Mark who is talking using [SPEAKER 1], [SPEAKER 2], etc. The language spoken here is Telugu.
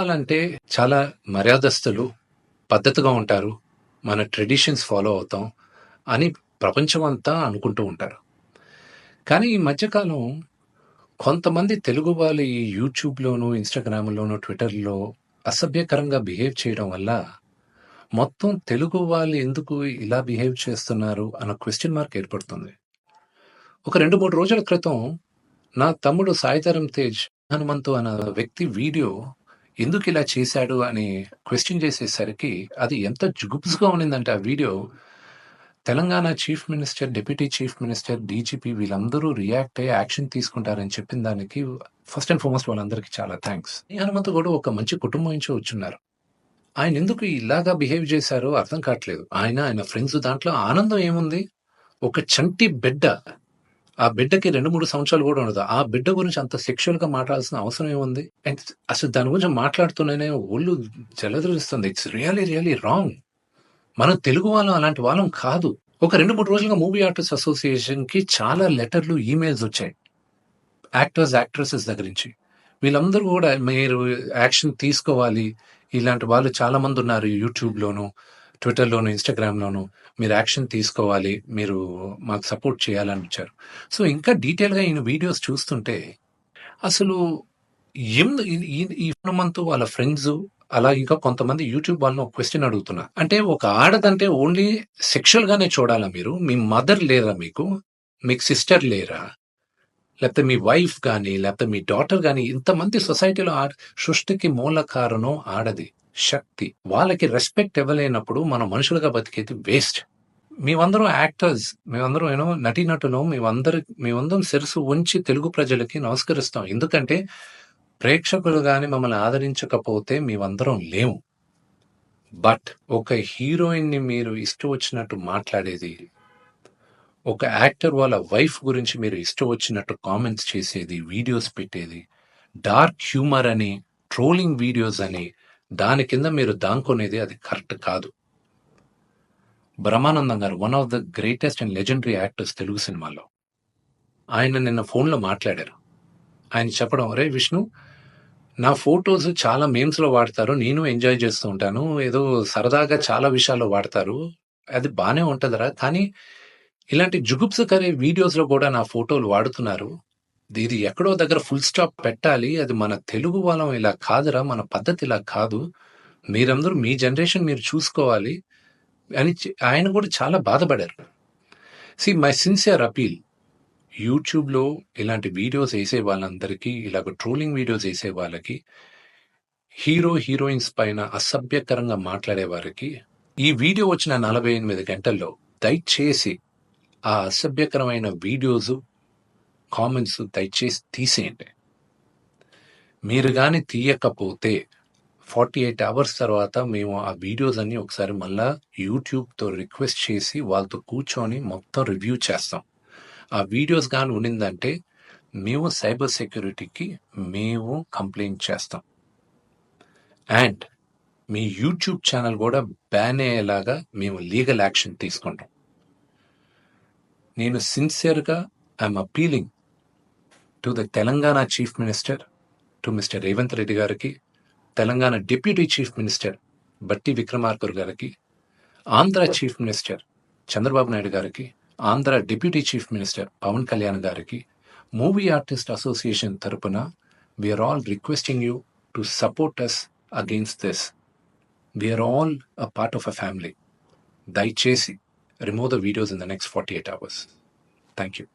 [SPEAKER 1] వాళ్ళంటే చాలా మర్యాదస్తులు, పద్ధతిగా ఉంటారు. మన ట్రెడిషన్స్ ఫాలో అవుతాం అని ప్రపంచమంతా అనుకుంటూ ఉంటారు. కానీ ఈ మధ్యకాలం కొంతమంది తెలుగు వాళ్ళు ఈ యూట్యూబ్‌లోను, ఇన్‌స్టాగ్రామ్‌లోను, ట్విట్టర్‌లో అసభ్యకరంగా బిహేవ్ చేయడం వల్ల మొత్తం తెలుగు వాళ్ళు ఎందుకు ఇలా బిహేవ్ చేస్తున్నారు అన్న క్వెషన్ మార్క్ ఏర్పడుతుంది. ఒక 2, 3 రోజుల క్రితం నా తమ్ముడు 'సాయిధరమ్ తేజ్' హనుమంతు అన్న వ్యక్తి వీడియో ఎందుకిలా చేశాడు అని క్వెషన్ చేసేసరికి అది ఎంత జుగుప్స్‌గా ఉండిందంటే ఆ video Telangana chief minister, deputy chief minister, DGP వీళ్ళందరూ రియాక్ట్ అయ్యి యాక్షన్ తీసుకుంటారని చెప్పిన దానికి ఫస్ట్ అండ్ ఫార్మోస్ట్ వాళ్ళందరికీ చాలా థాంక్స్. ఈ హనుమంతు కూడా ఒక మంచి కుటుంబం నుంచి వచ్చున్నారు. ఆయనెందుకు ఇలాగా బిహేవ్ చేశారో అర్థం కావట్లేదు. ఆయన ఫ్రెండ్స్ దాంట్లో ఆనందం ఏముంది? ఒక చంటి బిడ్డ. ఆ బిడ్డకి 2, 3 సంవత్సరాలు కూడా ఉండదు. ఆ బిడ్డ గురించి అంత సెక్సువల్‌గా మాట్లాడాల్సిన అవసరం ఏముంది? అండ్ అసలు దాని గురించి మాట్లాడుతూనే ఒళ్ళు జలధరిస్తుంది. It's really, really wrong. మనం తెలుగు వాళ్ళం అలాంటి వాళ్ళం కాదు. ఒక 2, 3 రోజులుగా మూవీ ఆర్టిస్ట్ అసోసియేషన్‌కి చాలా లెటర్‌లు, ఈమెయిల్స్ వచ్చాయి. యాక్టర్స్, యాక్ట్రెసెస్ దగ్గర నుంచి. వీళ్ళందరూ కూడా మీరు యాక్షన్ తీసుకోవాలి. ఇలాంటి వాళ్ళు చాలామంది ఉన్నారు యూట్యూబ్‌లోను, ట్విట్టర్‌లోను, ఇన్‌స్టాగ్రామ్‌లోను. మీరు యాక్షన్ తీసుకోవాలి. మీరు మాకు సపోర్ట్ చేయాలని వచ్చారు. సో, ఇంకా డీటెయిల్‌గా ఈయన వీడియోస్ చూస్తుంటే అసలు ఈ హనుమంతు వాళ్ళ ఫ్రెండ్స్ అలా ఇంకా కొంతమంది యూట్యూబ్ వాళ్ళని ఒక క్వెషన్ అడుగుతున్నా. అంటే ఒక ఆడదంటే ఓన్లీ సెక్షువల్‌గానే చూడాలా మీరు? మీ మదర్ లేరా మీకు? మీకు సిస్టర్ లేరా? లేకపోతే మీ వైఫ్ గాని, లేకపోతే మీ డాటర్ గాని ఇంతమంది సొసైటీలో సృష్టికి మూల కారణం ఆడది. శక్తి. వాళ్ళకి రెస్పెక్ట్ ఇవ్వలేనప్పుడు మనం మనుషులుగా బతికేది వేస్ట్. మేమందరం యాక్టర్స్. మేమందరం నటీనటులం. మేమందరం శిరస్సు వంచి తెలుగు ప్రజలకి నమస్కరిస్తాం. ఎందుకంటే ప్రేక్షకులు గాని మమ్మల్ని ఆదరించకపోతే మేమందరం లేము. బట్ ఒక హీరోయిన్‌ని మీరు ఇష్టం వచ్చినట్టు మాట్లాడేది, ఒక యాక్టర్ వాళ్ళ వైఫ్ గురించి మీరు ఇష్టం వచ్చినట్టు కామెంట్స్ చేసేది, వీడియోస్ పెట్టేది, డార్క్ హ్యూమర్ అని, ట్రోలింగ్ వీడియోస్ అని, దాని కింద మీరు దాంకునేది అది కరెక్ట్ కాదు. బ్రహ్మానందం గారు one of the greatest and legendary actors Telugu సినిమాలో. ఆయన నిన్న ఫోన్‌లో మాట్లాడారు. ఆయన చెప్పడం, "అరేయ్ విష్ణు, నా ఫోటోస్ చాలా మీమ్స్‌లో వాడతారు. నేను ఎంజాయ్ చేస్తూ ఉంటాను. ఏదో సరదాగా చాలా విషయాల్లో వాడతారు. అది బానే ఉంటదిరా. కానీ ఇలాంటి జుగుప్సకర వీడియోస్‌లో కూడా నా ఫోటోలు వాడుతున్నారు. ఇది ఎక్కడో దగ్గర ఫుల్ స్టాప్ పెట్టాలి. అది మన తెలుగు వాళ్ళం ఇలా కాదురా! మన పద్ధతి ఇలా కాదు. మీరందరూ మీ జనరేషన్ మీరు చూసుకోవాలి" అని ఆయన కూడా చాలా బాధపడారు. మై సిన్సియర్ అపీల్ యూట్యూబ్‌లో ఇలాంటి వీడియోస్ ఏసే వాళ్ళందరికీ, ఇలాగ ట్రోలింగ్ వీడియోస్ ఏసే వాళ్ళకి, హీరోయిన్స్ పైన అసభ్యకరంగా మాట్లాడే వారికి, ఈ వీడియో వచ్చిన 48 గంటల్లో దయచేసి ఆ అసభ్యకరమైన వీడియోస్, కామెంట్స్ దయచేసి తీసేయండి. మీరు గాని తీయకపోతే 48 అవర్స్ తర్వాత మేము ఆ వీడియోస్ అన్నీ ఒకసారి మళ్ళా యూట్యూబ్‌తో రిక్వెస్ట్ చేసి వాళ్ళతో కూర్చొని మొత్తం రివ్యూ చేస్తాం. ఆ వీడియోస్ గాని ఉండిందంటే మేము సైబర్ సెక్యూరిటీకి కంప్లెయింట్ చేస్తాం. అండ్ మీ యూట్యూబ్ ఛానల్ కూడా బ్యాన్ అయ్యేలాగా మేము లీగల్ యాక్షన్ తీసుకుంటాం. నేను సిన్సియర్‌గా I am appealing to the Telangana chief minister, to mister Revanth Reddy గారికి, Telangana deputy chief minister Bhatti Vikramarka గారికి, ఆంధ్ర చీఫ్ మినిస్టర్ చంద్రబాబు నాయుడు గారికి, Andhra deputy chief minister Pawan Kalyan గారికి, మూవీ ఆర్టిస్ట్ అసోసియేషన్ తరపున we are all requesting you to support us against this. We are all a part of a family. దయచేసి remove the videos in the next 48 hours. Thank you.